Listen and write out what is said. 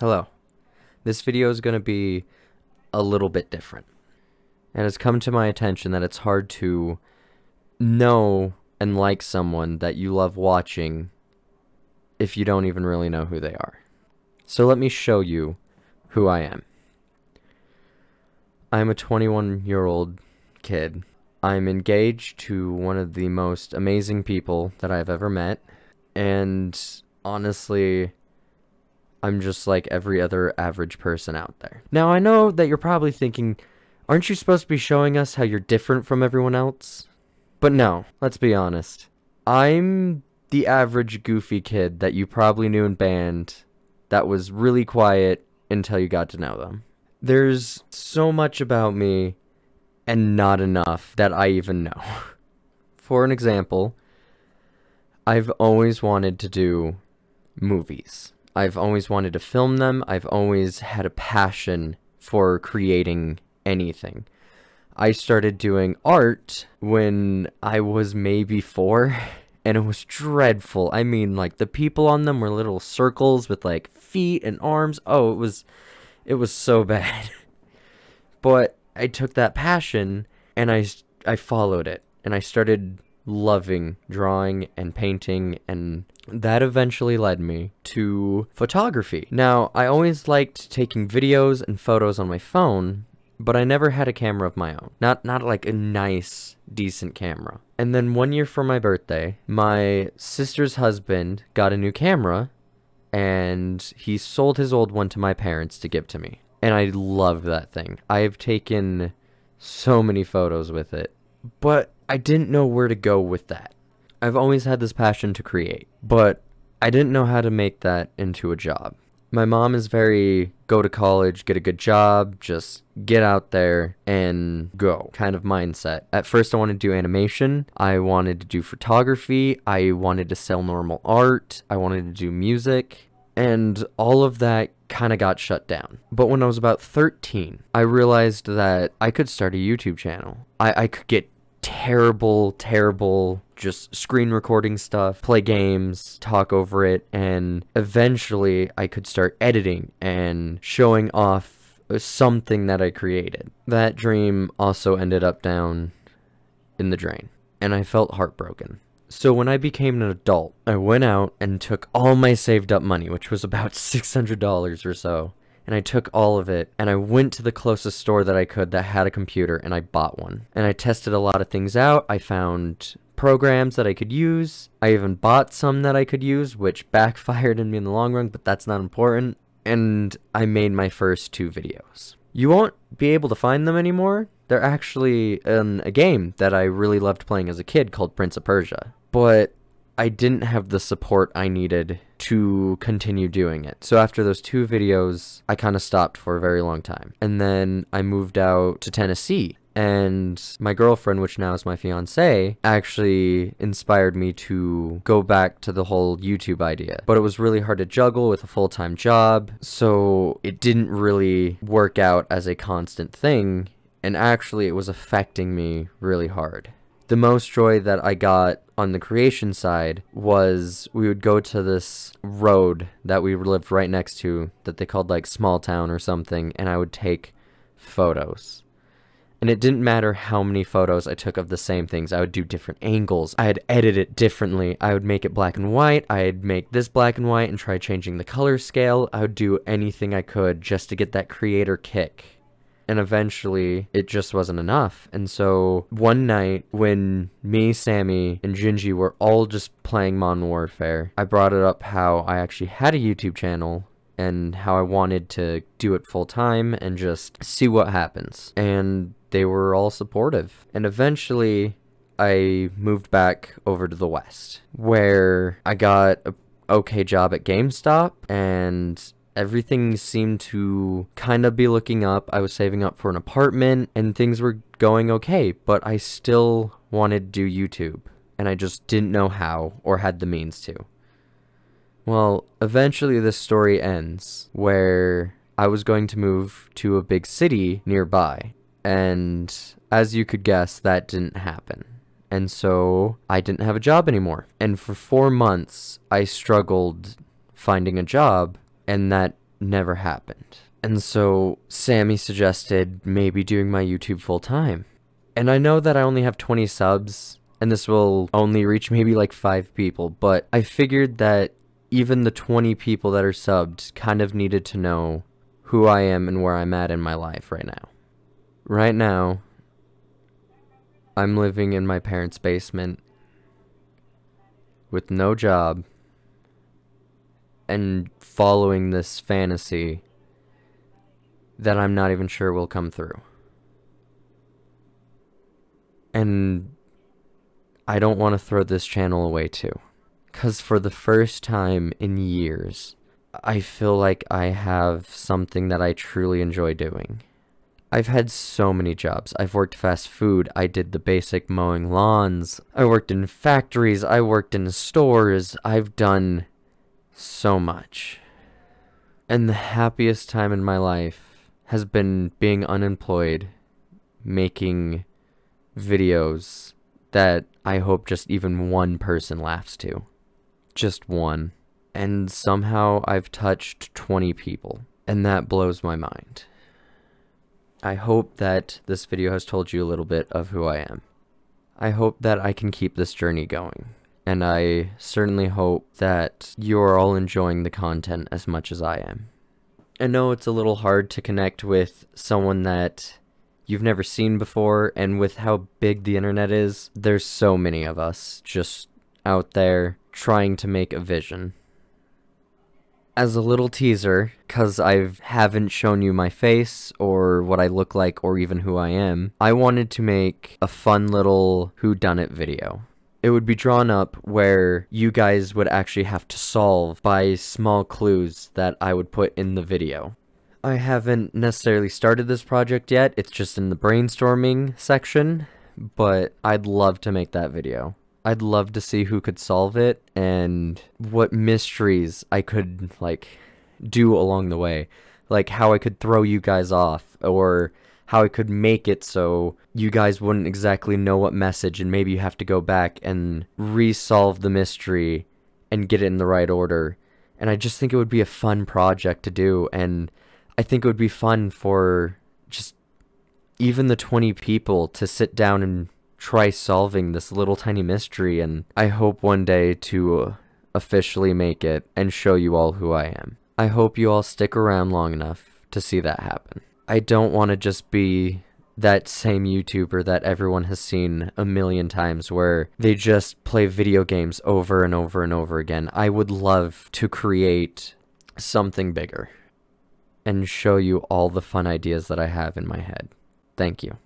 Hello. This video is going to be a little bit different. And it's come to my attention that it's hard to know and like someone that you love watching if you don't even really know who they are. So let me show you who I am. I'm a 21-year-old kid. I'm engaged to one of the most amazing people that I've ever met. And honestly, I'm just like every other average person out there. Now, I know that you're probably thinking, aren't you supposed to be showing us how you're different from everyone else? But no, let's be honest. I'm the average goofy kid that you probably knew in band that was really quiet until you got to know them. There's so much about me and not enough that I even know. For an example, I've always wanted to do movies. I've always wanted to film them. I've always had a passion for creating anything. I started doing art when I was maybe 4, and it was dreadful. I mean, like, the people on them were little circles with, like, feet and arms. Oh, it was so bad. But I took that passion, and I followed it, and I started loving drawing and painting, and that eventually led me to photography. Now, I always liked taking videos and photos on my phone, but I never had a camera of my own. Not like a nice, decent camera. And then one year for my birthday, my sister's husband got a new camera, and he sold his old one to my parents to give to me. And I love that thing. I've taken so many photos with it, but I didn't know where to go with that. I've always had this passion to create, but I didn't know how to make that into a job. My mom is very go to college, get a good job, just get out there and go kind of mindset. At first I wanted to do animation, I wanted to do photography, I wanted to sell normal art, I wanted to do music, and all of that kind of got shut down. But when I was about 13, I realized that I could start a YouTube channel. I could get terrible just screen recording stuff, play games, talk over it, and eventually I could start editing and showing off something that I created. That dream also ended up down in the drain, and I felt heartbroken. So when I became an adult, I went out and took all my saved up money, which was about $600 or so, and I took all of it, and I went to the closest store that I could that had a computer, and I bought one. And I tested a lot of things out. I found programs that I could use. I even bought some that I could use, which backfired in me in the long run, but that's not important. And I made my first 2 videos. You won't be able to find them anymore. They're actually in a game that I really loved playing as a kid called Prince of Persia. But I didn't have the support I needed to continue doing it. So after those 2 videos, I kind of stopped for a very long time. And then I moved out to Tennessee. And my girlfriend, which now is my fiance, actually inspired me to go back to the whole YouTube idea. But it was really hard to juggle with a full-time job, so it didn't really work out as a constant thing. And actually, it was affecting me really hard. The most joy that I got on the creation side was we would go to this road that we lived right next to that they called like Small Town or something, and I would take photos. And it didn't matter how many photos I took of the same things. I would do different angles. I'd edit it differently. I would make it black and white. I'd make this black and white and try changing the color scale. I would do anything I could just to get that creator kick. And eventually, it just wasn't enough. And so, one night, when me, Sammy, and Gingy were all just playing Modern Warfare, I brought it up how I actually had a YouTube channel, and how I wanted to do it full time, and just see what happens. And they were all supportive. And eventually, I moved back over to the West, where I got an okay job at GameStop, and everything seemed to kind of be looking up. I was saving up for an apartment, and things were going okay, but I still wanted to do YouTube, and I just didn't know how or had the means to. Well, eventually this story ends where I was going to move to a big city nearby, and as you could guess, that didn't happen. And so I didn't have a job anymore. And for 4 months, I struggled finding a job, and that never happened. And so Sammy suggested maybe doing my YouTube full time. And I know that I only have 20 subs, and this will only reach maybe like 5 people, but I figured that even the 20 people that are subbed kind of needed to know who I am and where I'm at in my life right now. Right now, I'm living in my parents' basement with no job and following this fantasy that I'm not even sure will come through. And I don't want to throw this channel away too. 'Cause for the first time in years, I feel like I have something that I truly enjoy doing. I've had so many jobs. I've worked fast food, I did the basic mowing lawns, I worked in factories, I worked in stores, I've done so much. And the happiest time in my life has been being unemployed, making videos that I hope just even one person laughs to. Just one. And somehow I've touched 20 people, and that blows my mind. I hope that this video has told you a little bit of who I am. I hope that I can keep this journey going, and I certainly hope that you are all enjoying the content as much as I am. I know it's a little hard to connect with someone that you've never seen before, and with how big the internet is, there's so many of us just out there trying to make a vision. As a little teaser, cause I haven't shown you my face, or what I look like, or even who I am, I wanted to make a fun little whodunit video. It would be drawn up where you guys would actually have to solve by small clues that I would put in the video. I haven't necessarily started this project yet, it's just in the brainstorming section, but I'd love to make that video. I'd love to see who could solve it, and what mysteries I could, like, do along the way. Like, how I could throw you guys off, or how I could make it so you guys wouldn't exactly know what message, and maybe you have to go back and resolve the mystery and get it in the right order. And I just think it would be a fun project to do, and I think it would be fun for just even the 20 people to sit down and try solving this little tiny mystery, and I hope one day to officially make it and show you all who I am. I hope you all stick around long enough to see that happen. I don't want to just be that same YouTuber that everyone has seen a million times where they just play video games over and over and over again. I would love to create something bigger and show you all the fun ideas that I have in my head. Thank you.